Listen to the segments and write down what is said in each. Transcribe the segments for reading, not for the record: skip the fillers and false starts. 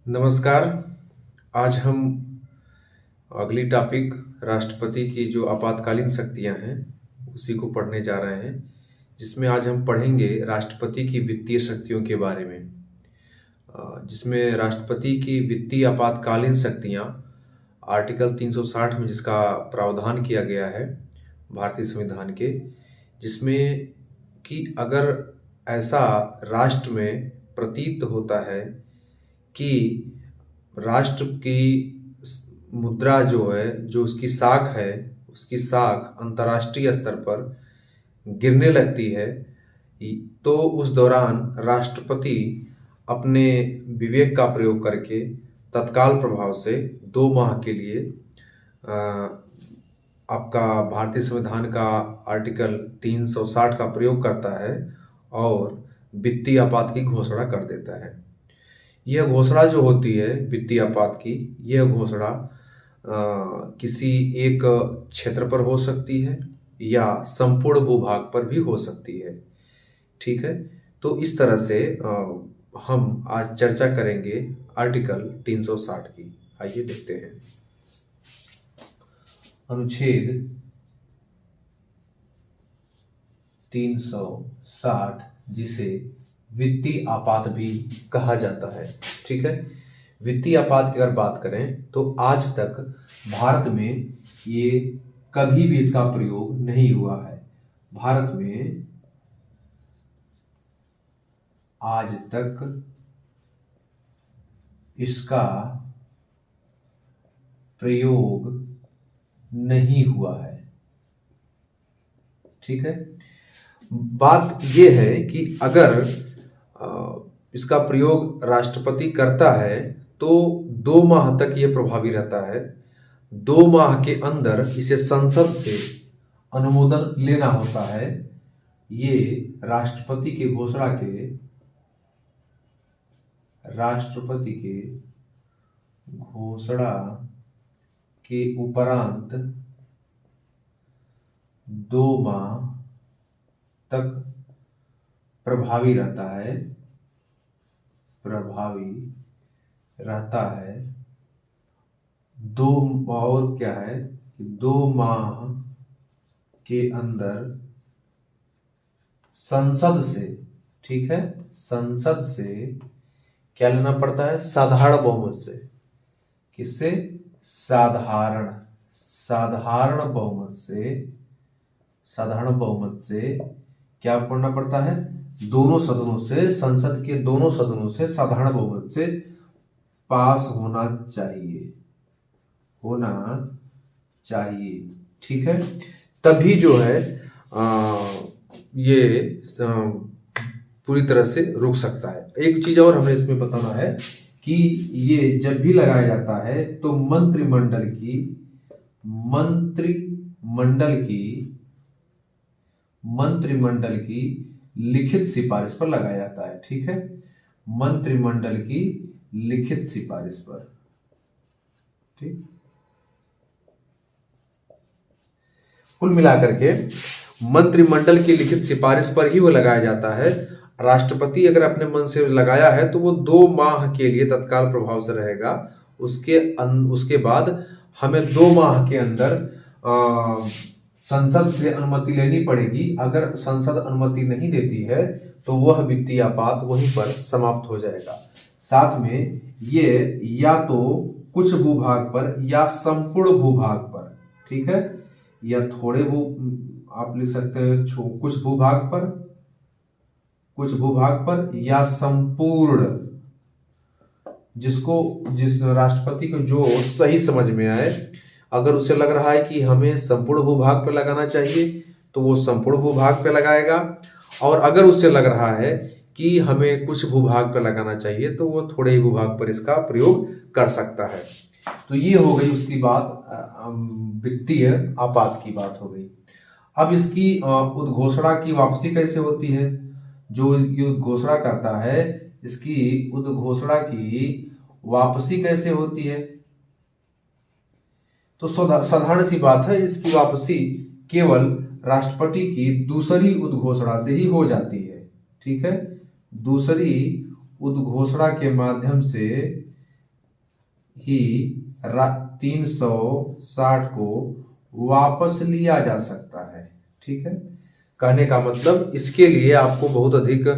नमस्कार। आज हम अगली टॉपिक राष्ट्रपति की जो आपातकालीन शक्तियां हैं उसी को पढ़ने जा रहे हैं, जिसमें आज हम पढ़ेंगे राष्ट्रपति की वित्तीय शक्तियों के बारे में। जिसमें राष्ट्रपति की वित्तीय आपातकालीन शक्तियां आर्टिकल 360 में जिसका प्रावधान किया गया है भारतीय संविधान के, जिसमें कि अगर ऐसा राष्ट्र में प्रतीत होता है कि राष्ट्र की मुद्रा जो है, जो उसकी साख है, उसकी साख अंतर्राष्ट्रीय स्तर पर गिरने लगती है, तो उस दौरान राष्ट्रपति अपने विवेक का प्रयोग करके तत्काल प्रभाव से 2 माह के लिए आपका भारतीय संविधान का आर्टिकल 360 का प्रयोग करता है और वित्तीय आपात की घोषणा कर देता है। यह घोषणा जो होती है वित्तीय आपात की, यह घोषणा किसी एक क्षेत्र पर हो सकती है या संपूर्ण भूभाग पर भी हो सकती है। ठीक है, तो इस तरह से हम आज चर्चा करेंगे आर्टिकल 360 की। आइए देखते हैं। अनुच्छेद 360, जिसे वित्तीय आपात भी कहा जाता है। ठीक है, वित्तीय आपात की अगर बात करें तो आज तक भारत में ये कभी भी इसका प्रयोग नहीं हुआ है। भारत में आज तक इसका प्रयोग नहीं हुआ है। ठीक है, बात यह है कि अगर इसका प्रयोग राष्ट्रपति करता है तो 2 माह तक ये प्रभावी रहता है। 2 माह के अंदर इसे संसद से अनुमोदन लेना होता है। ये राष्ट्रपति के घोषणा के उपरांत 2 माह तक प्रभावी रहता है। 2 और क्या है, 2 माह के अंदर संसद से, ठीक है, संसद से क्या लेना पड़ता है, साधारण बहुमत से। किससे? साधारण बहुमत से क्या पढ़ना पड़ता है, दोनों सदनों से, संसद के दोनों सदनों से साधारण बहुमत से पास होना चाहिए। ठीक है, तभी जो है ये पूरी तरह से रुक सकता है। एक चीज और हमें इसमें बताना है कि ये जब भी लगाया जाता है तो मंत्रिमंडल की लिखित सिफारिश पर लगाया जाता है। ठीक है, मंत्रिमंडल की लिखित सिफारिश पर। ठीक, कुल मिलाकर के मंत्रिमंडल की लिखित सिफारिश पर ही वो लगाया जाता है। राष्ट्रपति अगर अपने मन से लगाया है तो वो 2 माह के लिए तत्काल प्रभाव से रहेगा। उसके बाद हमें 2 माह के अंदर संसद से अनुमति लेनी पड़ेगी। अगर संसद अनुमति नहीं देती है तो वह वित्तीय आपात वहीं पर समाप्त हो जाएगा। साथ में ये या तो कुछ भूभाग पर या संपूर्ण भूभाग पर, ठीक है, या थोड़े आप लिख सकते हैं कुछ भूभाग पर या संपूर्ण, जिस राष्ट्रपति को जो सही समझ में आए। अगर उसे लग रहा है कि हमें संपूर्ण भूभाग पर लगाना चाहिए तो वो संपूर्ण भूभाग पर लगाएगा, और अगर उसे लग रहा है कि हमें कुछ भूभाग पर लगाना चाहिए तो वो थोड़े ही भूभाग पर इसका प्रयोग कर सकता है। तो ये हो गई उसकी बात, वित्तीय आपात की बात हो गई। अब इसकी उद्घोषणा की वापसी कैसे होती है? जो इसकी उद्घोषणा करता है, इसकी उद्घोषणा की वापसी कैसे होती है? तो साधारण सी बात है, इसकी वापसी केवल राष्ट्रपति की दूसरी उद्घोषणा से ही हो जाती है। ठीक है, दूसरी उद्घोषणा के माध्यम से ही 360 को वापस लिया जा सकता है। ठीक है, कहने का मतलब इसके लिए आपको बहुत अधिक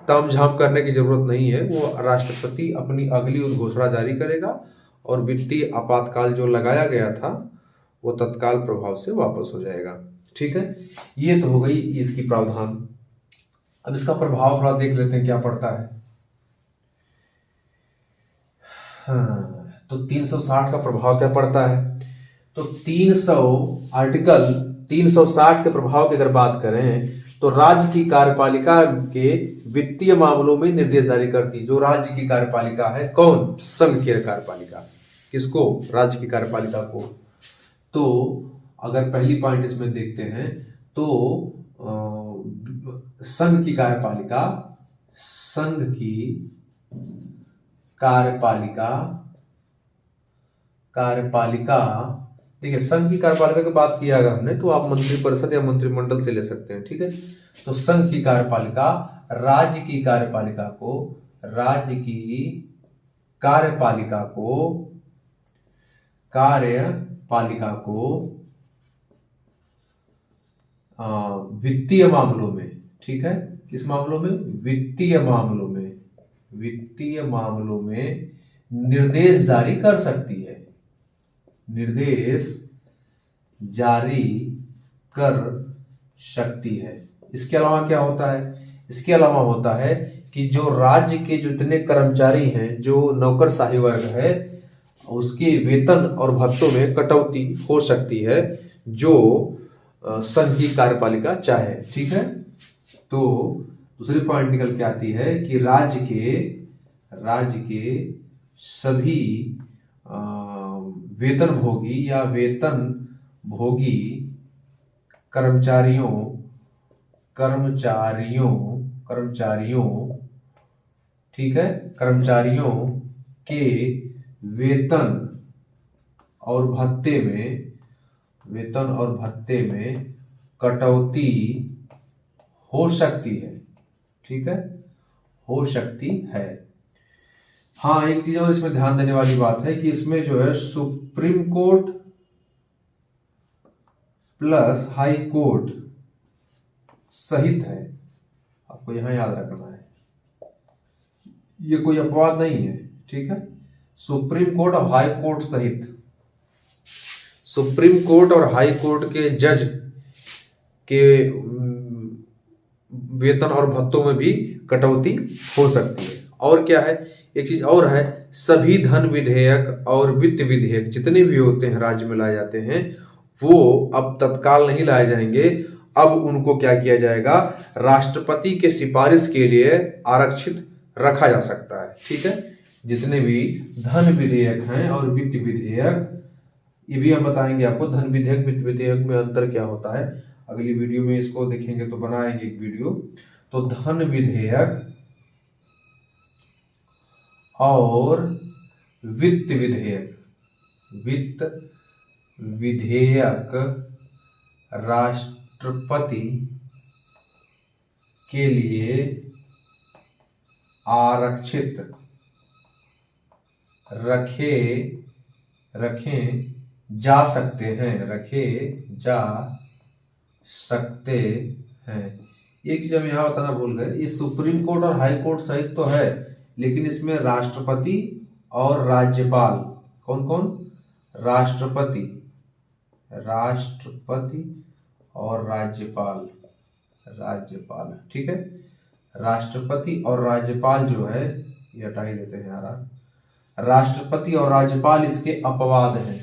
तामझाम करने की जरूरत नहीं है। वो राष्ट्रपति अपनी अगली उद्घोषणा जारी करेगा और वित्तीय आपातकाल जो लगाया गया था वो तत्काल प्रभाव से वापस हो जाएगा। ठीक है, ये तो हो गई इसकी प्रावधान। अब इसका प्रभाव थोड़ा देख लेते हैं क्या पड़ता है। हाँ, तो 360 का प्रभाव क्या पड़ता है? तो 300 आर्टिकल 360 के प्रभाव की अगर बात करें तो राज्य की कार्यपालिका के वित्तीय मामलों में निर्देश जारी करती। जो राज्य की कार्यपालिका है, कौन? संघ की कार्यपालिका। किसको? राज्य की कार्यपालिका को। तो अगर पहली पॉइंट इसमें देखते हैं तो संघ की कार्यपालिका देखिए, संघ की कार्यपालिका की बात किया अगर हमने तो आप मंत्रिपरिषद या मंत्रिमंडल से ले सकते हैं। ठीक है, तो संघ की कार्यपालिका राज्य की कार्यपालिका को वित्तीय मामलों में, ठीक है, किस मामलों में? वित्तीय मामलों में निर्देश जारी कर सकती है। इसके अलावा क्या होता है? इसके अलावा होता है कि जो राज्य के जितने कर्मचारी हैं, जो नौकरशाही वर्ग है, उसके वेतन और भत्तों में कटौती हो सकती है, जो संघ की कार्यपालिका चाहे। ठीक है, तो दूसरी पॉइंट निकल के आती है कि राज्य के सभी वेतनभोगी या वेतनभोगी कर्मचारियों ठीक है, कर्मचारियों के वेतन और भत्ते में कटौती हो सकती है। ठीक है, हो सकती है। हाँ, एक चीज और इसमें ध्यान देने वाली बात है कि इसमें जो है supreme court plus high court सहित है। आपको यहां याद रखना है, ये कोई अपवाद नहीं है। ठीक है, सुप्रीम कोर्ट और हाई कोर्ट सहित, सुप्रीम कोर्ट और हाई कोर्ट के जज के वेतन और भत्तों में भी कटौती हो सकती है। और क्या है, एक चीज और है, सभी धन विधेयक और वित्त विधेयक जितने भी होते हैं राज्य में लाए जाते हैं, वो अब तत्काल नहीं लाए जाएंगे। अब उनको क्या किया जाएगा? राष्ट्रपति के सिफारिश के लिए आरक्षित रखा जा सकता है। ठीक है, जितने भी धन विधेयक हैं और वित्त विधेयक, ये भी हम बताएंगे आपको। धन विधेयक वित्त विधेयक में अंतर क्या होता है, अगली वीडियो में इसको देखेंगे, तो बनाएंगे एक वीडियो। तो धन विधेयक और वित्त विधेयक राष्ट्रपति के लिए आरक्षित रखे जा सकते हैं। एक चीज हम यहाँ बताना भूल गए, ये सुप्रीम कोर्ट और हाई कोर्ट सहित तो है, लेकिन इसमें राष्ट्रपति और राज्यपाल, कौन कौन? राष्ट्रपति और राज्यपाल। ठीक है, राष्ट्रपति और राज्यपाल जो है, ये हटा ही देते हैं यार, राष्ट्रपति और राज्यपाल इसके अपवाद हैं।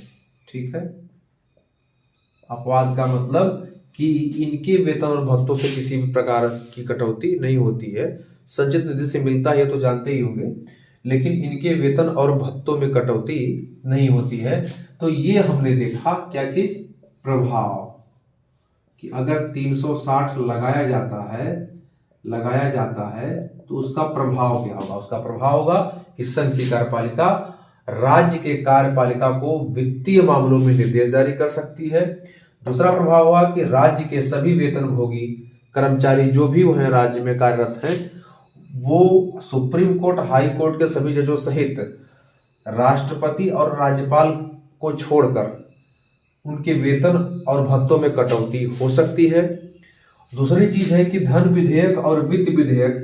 ठीक है, अपवाद का मतलब कि इनके वेतन और भत्तों से किसी भी प्रकार की कटौती नहीं होती है। संचित निधि से मिलता है, तो जानते ही होंगे, लेकिन इनके वेतन और भत्तों में कटौती नहीं होती है। तो ये हमने देखा क्या चीज? प्रभाव, कि अगर 360 लगाया जाता है तो उसका प्रभाव क्या होगा? उसका प्रभाव होगा कि संघ की कार्यपालिका राज्य के कार्यपालिका को वित्तीय मामलों में निर्देश जारी कर सकती है। दूसरा प्रभाव हुआ कि राज्य के सभी वेतनभोगी कर्मचारी जो भी वह राज्य में कार्यरत हैं, वो सुप्रीम कोर्ट, हाई कोर्ट के सभी जजों सहित राष्ट्रपति और राज्यपाल को छोड़कर उनके वेतन और भत्तों में कटौती हो सकती है। दूसरी चीज है कि धन विधेयक और वित्त विधेयक